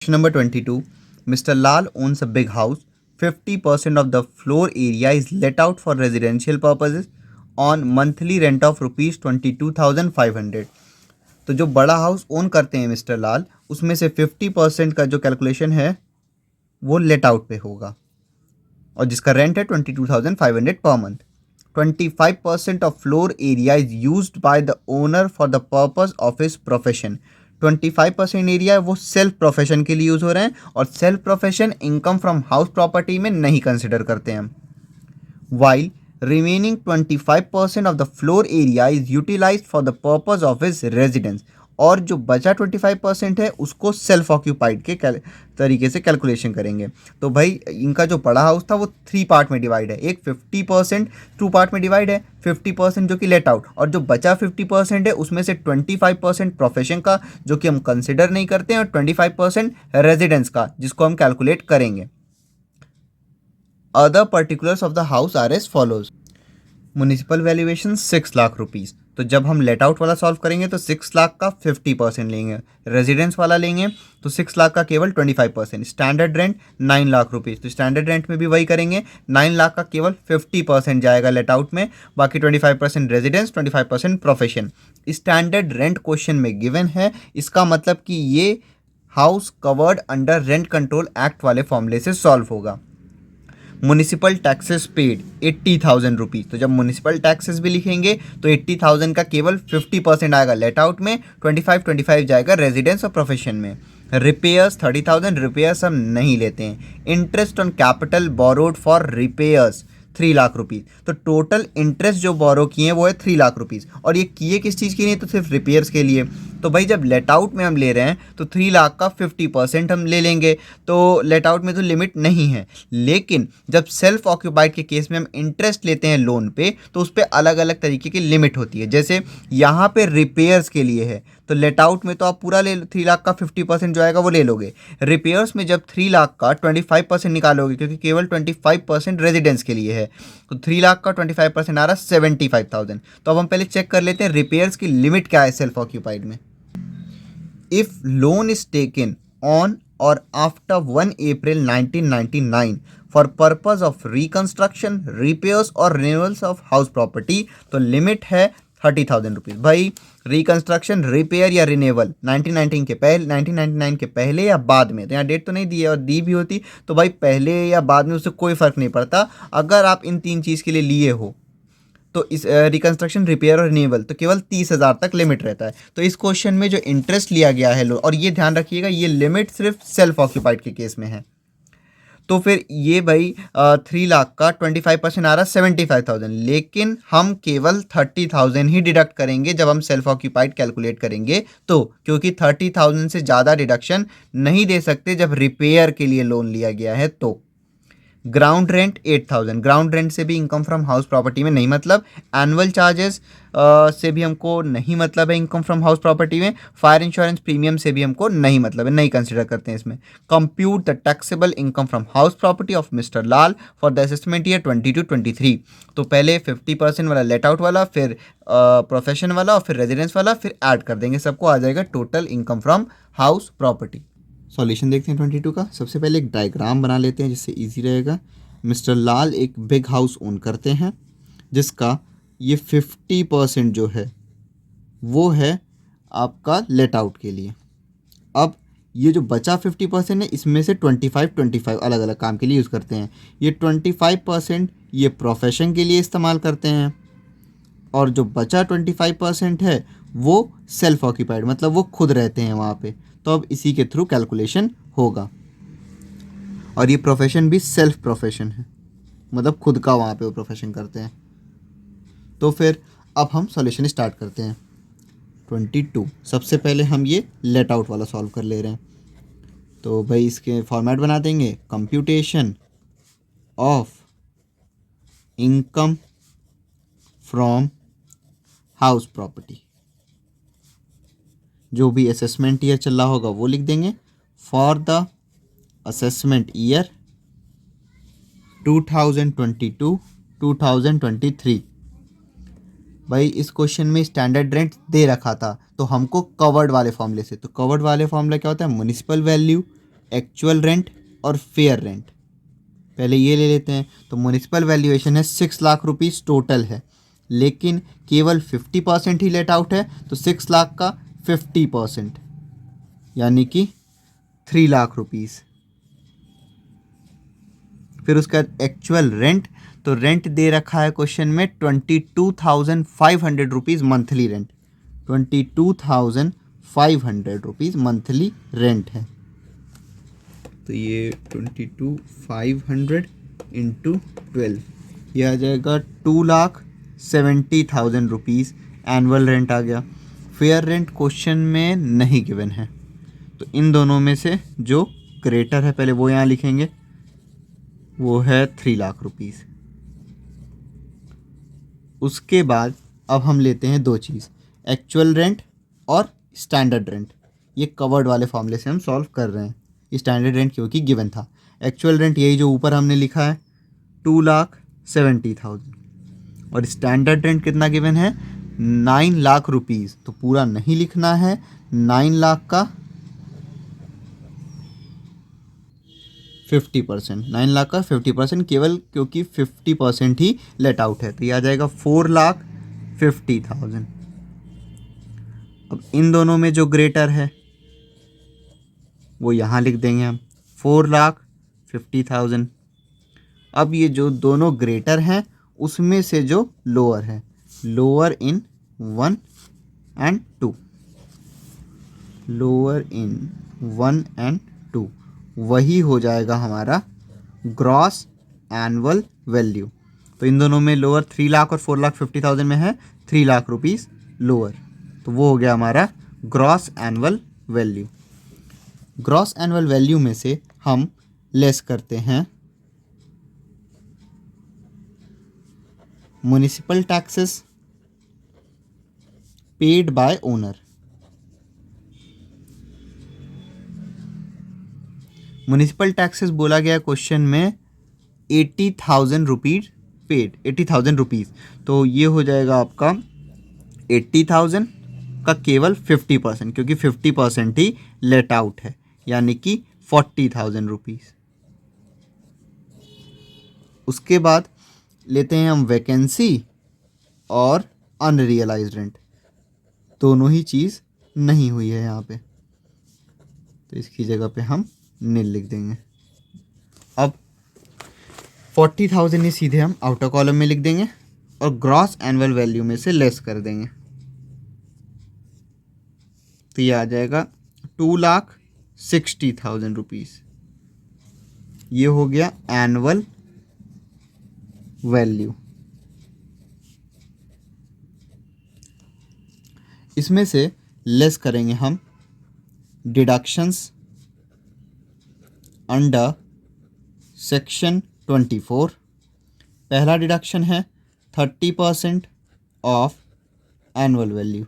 Question number 22. Mr. Lal owns a big house. 50% of the floor area is let out for residential purposes on monthly rent of rupees 22,500. तो जो बड़ा house own करते हैं mister लाल, उसमें से 50% का जो कैलकुलेशन है वो लेट आउट पे होगा और जिसका रेंट है 22,500 per month. 25% of floor area is used by the owner for the purpose of his profession. 25% area है वो सेल्फ प्रोफेशन के लिए यूज़ हो रहे हैं और self profession income from house property में नहीं कंसिडर करते हैं. While remaining 25% of the floor area is utilised for the purpose of his residence. और जो बचा 25% है उसको सेल्फ ऑक्यूपाइड के तरीके से कैलकुलेशन करेंगे. तो भाई इनका जो बड़ा हाउस था वो 3 पार्ट में डिवाइड है. एक 50% 2 पार्ट में डिवाइड है. 50% जो कि लेट आउट और जो बचा 50% है उसमें से 25% प्रोफेशन का जो कि हम कंसिडर नहीं करते हैं और 25% रेजिडेंस का जिसको हम कैलकुलेट करेंगे. Other particulars of the house are as follows. Municipal valuation 6 lakh rupees. तो जब हम लेट आउट वाला सॉल्व करेंगे तो 6 लाख का 50% लेंगे. रेजिडेंस वाला लेंगे तो 6 लाख का केवल 25%. Standard rent 9 lakh rupees. तो स्टैंडर्ड रेंट में भी वही करेंगे. 9 लाख का केवल 50% जाएगा लेट आउट में, बाकी 25% residence, 25% profession. Standard rent question में गिवन है, इसका मतलब कि ये house covered under rent control act वाले फॉर्मूले से सॉल्व होगा. Municipal taxes paid 80,000 rupees. तो जब म्यूनिसिपल टैक्सेस भी लिखेंगे तो 80,000 का केवल 50% आएगा लेट आउट में, 25 जाएगा रेजिडेंस और प्रोफेशन में. रिपेयर्स 30,000, रिपेयर्स हम नहीं लेते हैं. Interest on capital borrowed for repairs 3 lakh rupees. तो टोटल इंटरेस्ट जो बोरो किए हैं वो है 3 लाख रुपीज़ और ये किए किस चीज़ के लिए, तो सिर्फ रिपेयर्स के लिए. तो भाई जब लेट आउट में हम ले रहे हैं तो 3 लाख का 50% हम ले लेंगे. तो लेट आउट में तो लिमिट नहीं है, लेकिन जब सेल्फ ऑक्यूपाइड के केस में हम इंटरेस्ट लेते हैं लोन पे तो उस पर अलग अलग तरीके की लिमिट होती है. जैसे यहाँ पे रिपेयर्स के लिए है तो लेट आउट में तो आप पूरा ले 3 लाख का 50% जो आएगा वो ले लोगे. रिपेयर्स में जब 3 लाख का 25% निकालोगे क्योंकि केवल 25% रेजिडेंस के लिए है, तो 3 लाख का 25% आ रहा है 75,000. तो अब हम पहले चेक कर लेते हैं रिपेयर्स की लिमिट क्या है सेल्फ ऑक्यूपाइड में. If loan is taken on or after 1 April 1999 for purpose of reconstruction, repairs or renewals of house property, तो लिमिट है 30,000 रुपीज़. भाई रिकन्स्ट्रक्शन, रिपेयर या रिन्यूअल 1999 के पहले या बाद में, तो यहाँ डेट तो नहीं दी है और दी भी होती तो भाई पहले या बाद में उससे कोई फ़र्क नहीं पड़ता. अगर आप इन 3 चीज़ के लिए लिए हो तो इस रिकन्स्ट्रक्शन, रिपेयर और रिन्यूअल तो केवल 30,000 तक लिमिट रहता है. तो इस क्वेश्चन में जो इंटरेस्ट लिया गया है और ये ध्यान रखिएगा ये लिमिट सिर्फ सेल्फ ऑक्यूपाइड के केस में है. तो फिर ये भाई 3 लाख का 25% आ रहा है 75,000, लेकिन हम केवल 30,000 ही डिडक्ट करेंगे जब हम सेल्फ ऑक्यूपाइड कैलकुलेट करेंगे. तो क्योंकि 30,000 से ज़्यादा डिडक्शन नहीं दे सकते जब रिपेयर के लिए लोन लिया गया है. तो ग्राउंड रेंट 8,000. ग्राउंड रेंट से भी इनकम फ्रॉम हाउस प्रॉपर्टी में नहीं मतलब. एनुअल चार्जेस से भी हमको नहीं मतलब है इनकम फ्रॉम हाउस प्रॉपर्टी में. फायर इंश्योरेंस प्रीमियम से भी हमको नहीं मतलब है, नहीं कंसिडर करते हैं इसमें. Compute the taxable income from house property of mister Lal for the assessment year 22-23. तो पहले 50% वाला लेट आउट वाला, फिर प्रोफेशन वाला और फिर रेजिडेंस वाला, फिर ऐड कर देंगे सबको, आ जाएगा total income from house property. Solution देखते हैं 22 का. सबसे पहले एक डायग्राम बना लेते हैं जिससे इजी रहेगा. मिस्टर लाल एक बिग हाउस ओन करते हैं जिसका ये 50% जो है वो है आपका लेट आउट के लिए. अब ये जो बचा 50% है इसमें से 25 अलग अलग काम के लिए यूज़ करते हैं. ये 25% ये प्रोफेशन के लिए इस्तेमाल करते हैं और जो बचा 25% है वो सेल्फ ऑक्यूपाइड मतलब वो खुद रहते हैं वहाँ पे. तो अब इसी के थ्रू कैलकुलेशन होगा और ये प्रोफेशन भी सेल्फ प्रोफेशन है मतलब खुद का वहाँ पे वो प्रोफेशन करते हैं. तो फिर अब हम सॉल्यूशन स्टार्ट करते हैं. 22 सबसे पहले हम ये लेट आउट वाला सॉल्व कर ले रहे हैं. तो भाई इसके फॉर्मेट बना देंगे. Computation of income from house property, जो भी असेसमेंट ईयर चल रहा होगा वो लिख देंगे. For the assessment year 2022-2023. भाई इस क्वेश्चन में स्टैंडर्ड रेंट दे रखा था तो हमको कवर्ड वाले फॉर्मूले से, तो कवर्ड वाले फॉर्मूला क्या होता है, म्यूनिसिपल वैल्यू एक्चुअल रेंट और फेयर रेंट। पहले ये ले लेते हैं। तो म्युनिसिपल वैल्यूएशन है 6 लाख रुपीज़ टोटल है, लेकिन केवल 50% ही लेट आउट है। तो 6 लाख का 50% यानी कि 3 लाख रुपीज़। फिर उसका एक्चुअल रेंट, तो रेंट दे रखा है क्वेश्चन में 22,500 rupees monthly rent. 22,500 rupees monthly rent है। तो ये 22,500 इंटू 12, ये आ जाएगा 2,70,000 रुपीज़ एनुअल रेंट आ गया। फेयर रेंट क्वेश्चन में नहीं गिवन है, तो इन दोनों में से जो ग्रेटर है पहले वो यहाँ लिखेंगे, वो है 3 लाख रुपीज़। उसके बाद अब हम लेते हैं दो चीज़, एक्चुअल रेंट और स्टैंडर्ड रेंट। ये कवर्ड वाले फॉर्मूले से हम सॉल्व कर रहे हैं। स्टैंडर्ड रेंट क्योंकि गिवन था। एक्चुअल रेंट यही जो ऊपर हमने लिखा है 2,70,000, और स्टैंडर्ड रेंट कितना गिवन है 9 लाख रुपीज़। तो पूरा नहीं लिखना है, 9 लाख का 50%, 9 लाख का 50% केवल, क्योंकि 50% ही लेट आउट है। तो ये आ जाएगा 4,50,000। अब इन दोनों में जो ग्रेटर है वो यहाँ लिख देंगे हम, 4,50,000। अब ये जो दोनों ग्रेटर हैं उसमें से जो लोअर है, lower in 1 and 2, lower in 1 and 2, वही हो जाएगा हमारा ग्रॉस एनुअल वैल्यू। तो इन दोनों में लोअर 3 लाख और 4,50,000 में है 3 लाख रुपीज़ लोअर, तो वो हो गया हमारा gross annual value. Gross annual value में से हम लेस करते हैं municipal taxes paid by owner. Municipal taxes बोला गया क्वेश्चन में 80,000 रुपीज पेड, 80,000 रुपीज़। तो ये हो जाएगा आपका 80,000 का केवल 50%, क्योंकि 50% ही लेट आउट है, यानी कि 40,000 रुपीज़। उसके बाद लेते हैं हम वैकेंसी और अनरियलाइज्ड रेंट। दोनों ही चीज़ नहीं हुई है यहाँ पे, तो इसकी जगह पे हम नील लिख देंगे। अब 40,000 ही सीधे हम आउटर कॉलम में लिख देंगे और ग्रॉस एनुअल वैल्यू में से लेस कर देंगे। तो ये आ जाएगा 2,60,000 रुपीज़। ये हो गया एनुअल वैल्यू। इसमें से लेस करेंगे हम डिडक्शंस अंडर सेक्शन 24। पहला डिडक्शन है 30% ऑफ एनुअल वैल्यू।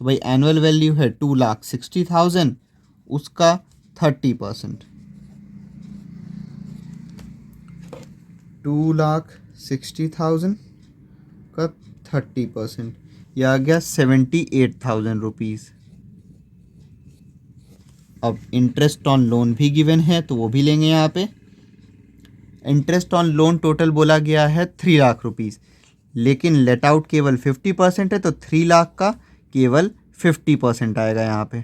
तो भाई एनुअल वैल्यू है 2,60,000, उसका 30%, 2,60,000 का 30%, यह आ गया 78,000 रुपीज़। अब इंटरेस्ट ऑन लोन भी गिवन है तो वो भी लेंगे यहाँ पे। इंटरेस्ट ऑन लोन टोटल बोला गया है 3 लाख रुपीज़, लेकिन लेट आउट केवल 50% है, तो 3 लाख का केवल 50% आएगा यहाँ पे,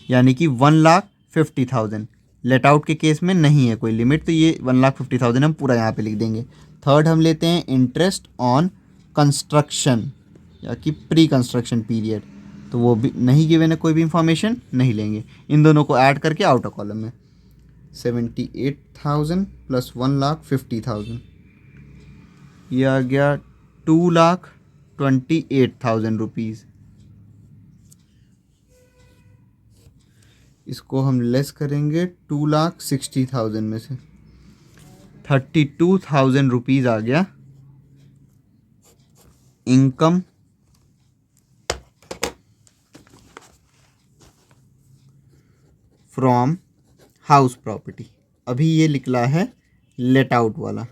यानी कि 1,50,000। लेट आउट के केस में नहीं है कोई लिमिट, तो ये 1,50,000 हम पूरा यहाँ पे लिख देंगे। थर्ड हम लेते हैं इंटरेस्ट ऑन कंस्ट्रक्शन या कि प्री कंस्ट्रक्शन पीरियड, तो वो भी नहीं गिवन है, कोई भी इंफॉर्मेशन नहीं लेंगे। इन दोनों को ऐड करके आउटर कॉलम में 78,000 प्लस 1,50,000, ये आ गया 2,28,000 रुपीज़। इसको हम लेस करेंगे 2,60,000 में से, 32,000 रुपीज़ आ गया इनकम फ्रॉम हाउस प्रॉपर्टी। अभी ये निकला है लेट आउट वाला।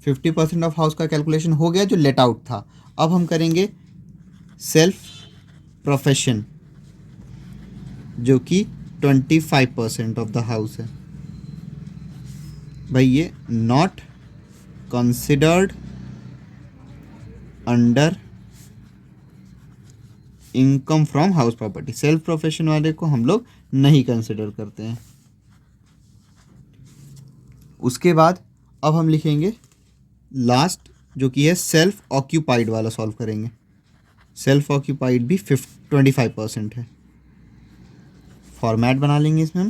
50% ऑफ हाउस का कैलकुलेशन हो गया जो लेट आउट था। अब हम करेंगे सेल्फ प्रोफेशन जो कि 25% ऑफ द हाउस है। भाई ये not considered under income from house property. Self profession वाले को हम लोग नहीं कंसिडर करते हैं। उसके बाद अब हम लिखेंगे लास्ट जो कि है सेल्फ ऑक्यूपाइड वाला सॉल्व करेंगे। सेल्फ ऑक्यूपाइड भी 25% है। फॉर्मेट बना लेंगे इसमें हम,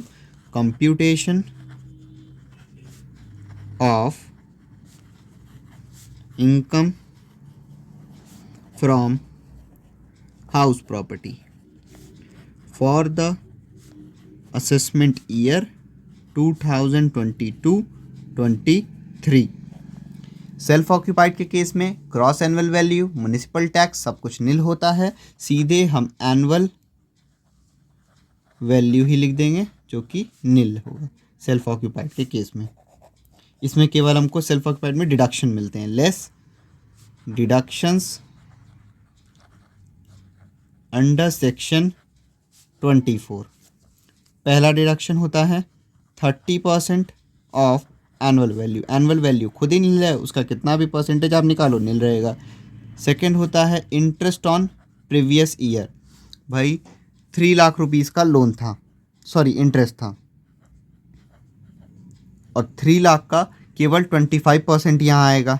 computation of income from house property for the assessment year 2022-23। Self occupied के केस में gross annual value, municipal tax सब कुछ नील होता है। सीधे हम एनुअल वैल्यू ही लिख देंगे जो कि नील होगा सेल्फ ऑक्यूपाइड के केस में। इसमें केवल हमको सेल्फ ऑक्यूपाइड में डिडक्शन मिलते हैं, लेस डिडक्शंस अंडर सेक्शन 24। पहला डिडक्शन होता है 30% of annual value. Annual value खुद ही नील है, उसका कितना भी परसेंटेज आप निकालो नील रहेगा। सेकंड होता है इंटरेस्ट ऑन प्रीवियस ईयर। भाई 3 लाख रुपीज़ का लोन था, सॉरी इंटरेस्ट था, और 3 लाख का केवल 25% यहाँ आएगा।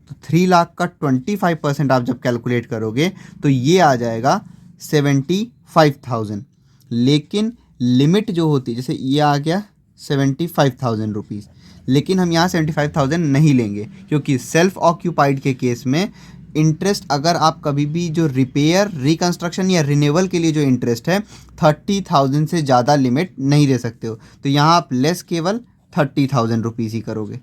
तो 3 लाख का 25% आप जब कैलकुलेट करोगे तो ये आ जाएगा 75,000। लेकिन लिमिट जो होती है, जैसे ये आ गया 75,000 रुपीज़, लेकिन हम यहाँ 75,000 नहीं लेंगे क्योंकि सेल्फ ऑक्यूपाइड के केस में इंटरेस्ट अगर आप कभी भी जो रिपेयर, रिकंस्ट्रक्शन या रिन्यूअल के लिए जो इंटरेस्ट है 30,000 से ज़्यादा लिमिट नहीं दे सकते हो। तो यहाँ आप लेस केवल 30,000 रुपीज़ ही करोगे।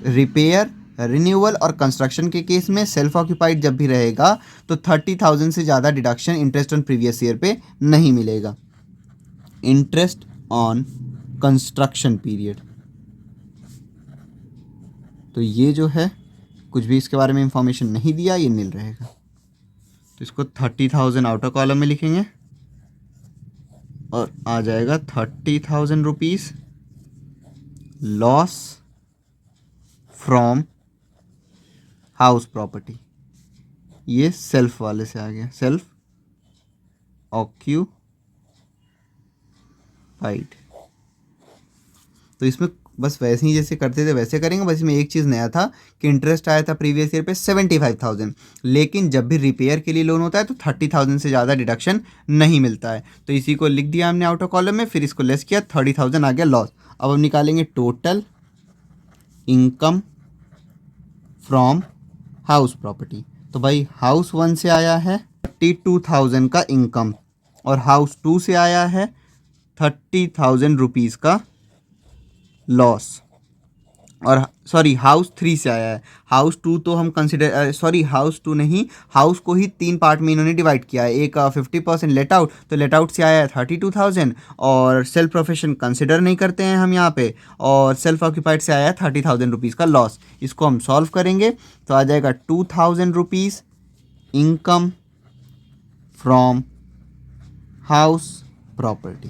रिपेयर, रिन्यूअल और कंस्ट्रक्शन के केस में सेल्फ ऑक्यूपाइड जब भी रहेगा तो 30,000 से ज़्यादा deduction interest on previous year पे नहीं मिलेगा। इंटरेस्ट ऑन कंस्ट्रक्शन पीरियड, तो ये जो है कुछ भी इसके बारे में इंफॉर्मेशन नहीं दिया, ये नील रहेगा। तो इसको 30,000 आउटर कॉलम में लिखेंगे और आ जाएगा 30,000 rupees loss from house property. ये सेल्फ वाले से आ गया, सेल्फ ऑक्यूपाइड। तो इसमें बस वैसे ही जैसे करते थे वैसे करेंगे, बस इसमें एक चीज़ नया था कि इंटरेस्ट आया था प्रीवियस ईयर पे 75,000, लेकिन जब भी रिपेयर के लिए लोन होता है तो 30,000 से ज़्यादा डिडक्शन नहीं मिलता है। तो इसी को लिख दिया हमने आउटर कॉलम में, फिर इसको लेस किया, 30,000 आ गया लॉस। अब हम निकालेंगे total income from house property. तो भाई हाउस 1 से आया है 32,000 का इनकम और हाउस 2 से आया है 30,000 रुपीज़ का लॉस, और सॉरी हाउस 3 से आया है। हाउस 2 तो हम कंसिडर, सॉरी हाउस 2 नहीं, हाउस को ही 3 पार्ट में इन्होंने डिवाइड किया है। एक 50% लेट आउट, तो लेट आउट से आया है 32,000, और सेल्फ प्रोफेशन कंसिडर नहीं करते हैं हम यहाँ पे, और सेल्फ ऑक्यूपाइड से आया है 30,000 रुपीज़ का लॉस। इसको हम सॉल्व करेंगे तो आ जाएगा 2,000 rupees income from house property.